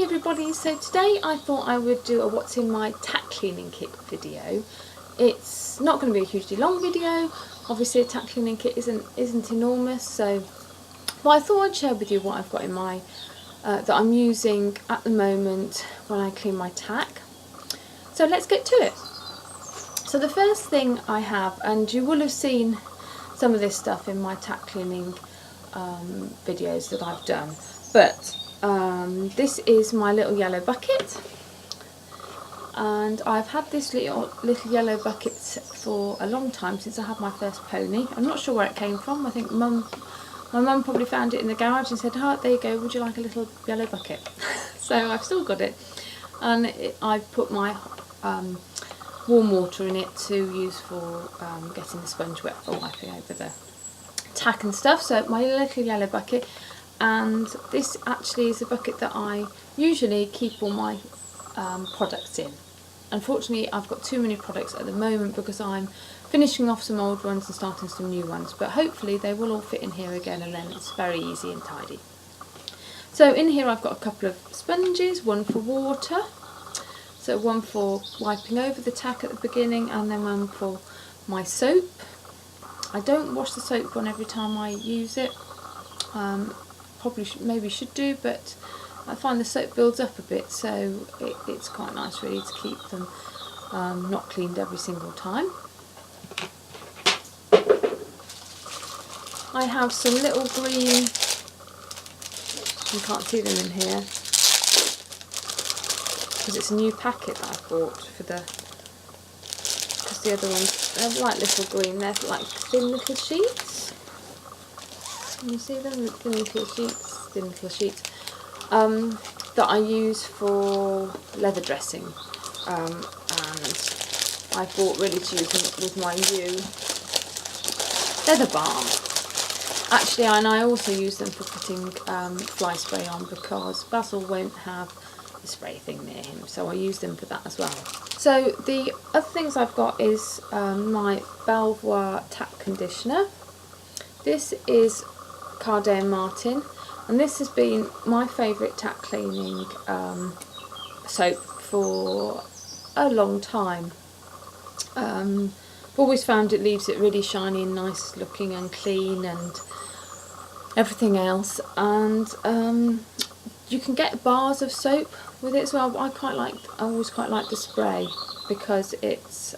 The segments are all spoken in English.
everybody, so today I thought I would do a what's in my tack cleaning kit video. It's not going to be a hugely long video, obviously a tack cleaning kit isn't enormous, so but I thought I'd share with you what I've got in my that I'm using at the moment when I clean my tack. So let's get to it. So the first thing I have, and you will have seen some of this stuff in my tack cleaning videos that I've done, but this is my little yellow bucket, and I've had this little yellow bucket for a long time, since I had my first pony. I'm not sure where it came from. I think my mum probably found it in the garage and said, "Oh, there you go, would you like a little yellow bucket?" So I've still got it, and I've put my warm water in it to use for getting the sponge wet for wiping over the tack and stuff. So my little yellow bucket, and this actually is a bucket that I usually keep all my products in. Unfortunately, I've got too many products at the moment because I'm finishing off some old ones and starting some new ones, but hopefully they will all fit in here again, and then it's very easy and tidy. So in here I've got a couple of sponges, one for water, so one for wiping over the tack at the beginning, and then one for my soap. I don't wash the soap on every time I use it. Maybe should do, but I find the soap builds up a bit, so it's quite nice really to keep them not cleaned every single time. I have some little green, you can't see them in here because it's a new packet that I bought for because the other ones, they're like little green, they're like thin little sheets. Can you see them? Thin little sheets that I use for leather dressing, and I thought really to use them with my new leather balm. Actually, and I also use them for putting fly spray on, because Basil won't have the spray thing near him, so I use them for that as well. So the other things I've got is my Belvoir tack conditioner. This is Cardet and Martin, and this has been my favourite tack cleaning soap for a long time. I've always found it leaves it really shiny and nice looking and clean and everything else, and you can get bars of soap with it as well, but I always quite like the spray because it's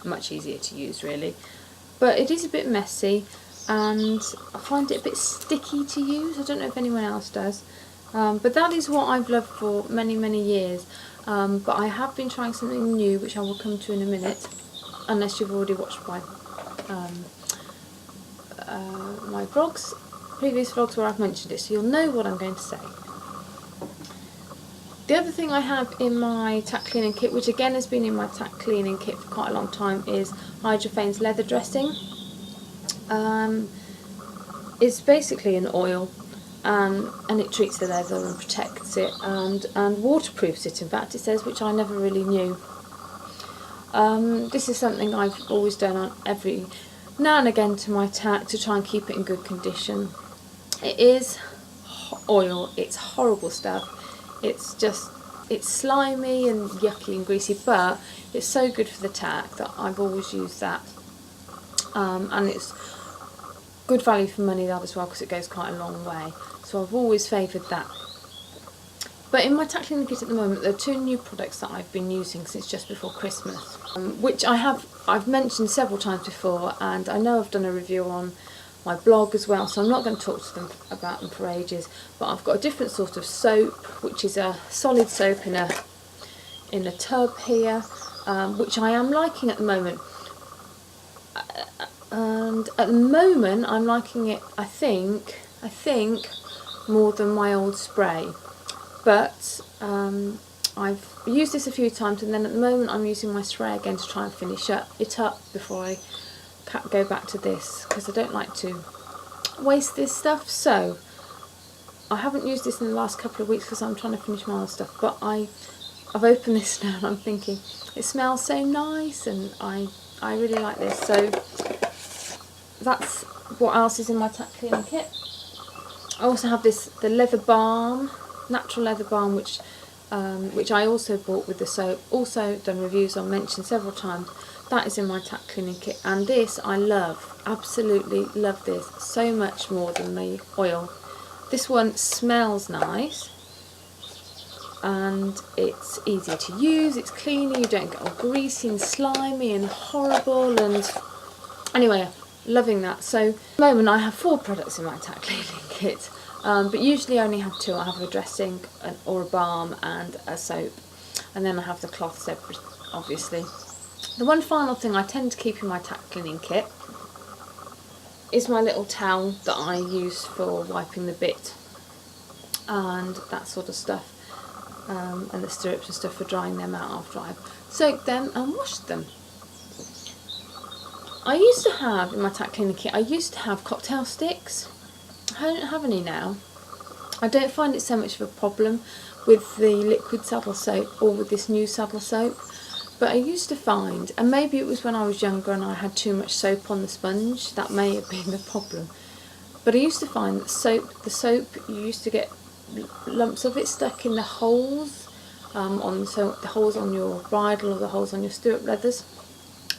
much easier to use really, but it is a bit messy and I find it a bit sticky to use. I don't know if anyone else does, but that is what I've loved for many years. But I have been trying something new, which I will come to in a minute, unless you've already watched my my vlogs, previous vlogs where I've mentioned it, so you'll know what I'm going to say. The other thing I have in my tack cleaning kit, which again has been in my tack cleaning kit for quite a long time, is Hydrophane's leather dressing. It's basically an oil, and it treats the leather and protects it and waterproofs it, in fact it says, which I never really knew. This is something I've always done on every now and again to my tack to try and keep it in good condition. It is oil, it's horrible stuff, it's slimy and yucky and greasy, but it's so good for the tack that I've always used that, and it's good value for money that as well, because it goes quite a long way, so I've always favoured that. But in my tack cleaning kit at the moment, there are two new products that I've been using since just before Christmas, which I've mentioned several times before, and I know I've done a review on my blog as well, so I'm not going to talk to them about them for ages. But I've got a different sort of soap, which is a solid soap in a tub here, which I am liking at the moment. And at the moment I'm liking it, I think more than my old spray, but I've used this a few times, and then at the moment I'm using my spray again to try and finish it up before I go back to this, because I don't like to waste this stuff. So I haven't used this in the last couple of weeks because I'm trying to finish my old stuff, but I've opened this now and I'm thinking it smells so nice, and I really like this. So that's what else is in my tack cleaning kit. I also have the leather balm, natural leather balm, which I also bought with the soap, also done reviews on, mentioned several times. That is in my Tack cleaning kit, and this I love, absolutely love this so much more than the oil. This one smells nice and it's easier to use, it's cleaner, you don't get all greasy and slimy and horrible, and anyway, loving that. So at the moment I have 4 products in my Tack cleaning kit, but usually I only have 2. I have a dressing or a balm and a soap, and then I have the cloth separate, obviously. The one final thing I tend to keep in my Tack cleaning kit is my little towel that I use for wiping the bit and that sort of stuff, and the stirrups and stuff for drying them out after I've soaked them and washed them. I used to have, in my Tack cleaning kit, I used to have cocktail sticks. I don't have any now. I don't find it so much of a problem with the liquid saddle soap or with this new saddle soap, but I used to find, and maybe it was when I was younger and I had too much soap on the sponge, that may have been the problem, but I used to find that the soap, you used to get lumps of it stuck in the holes, the holes on your bridle or the holes on your stirrup leathers,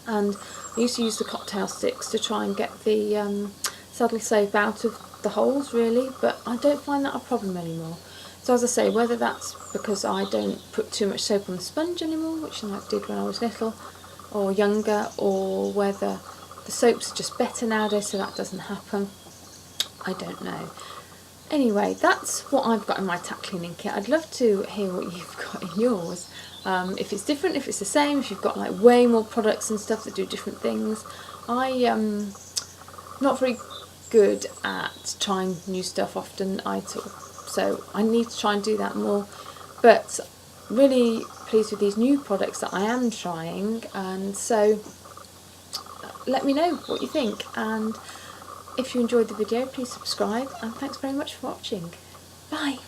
and I used to use the cocktail sticks to try and get the saddle soap out of the holes, really, but I don't find that a problem anymore. So as I say, whether that's because I don't put too much soap on the sponge anymore, which I did when I was little or younger, or whether the soaps are just better nowadays so that doesn't happen, I don't know. Anyway, that's what I've got in my Tack cleaning kit. I'd love to hear what you've got in yours. If it's different, if it's the same, if you've got like way more products and stuff that do different things. I'm not very good at trying new stuff often, so I need to try and do that more, but really pleased with these new products that I am trying, and so let me know what you think, and if you enjoyed the video please subscribe, and thanks very much for watching. Bye!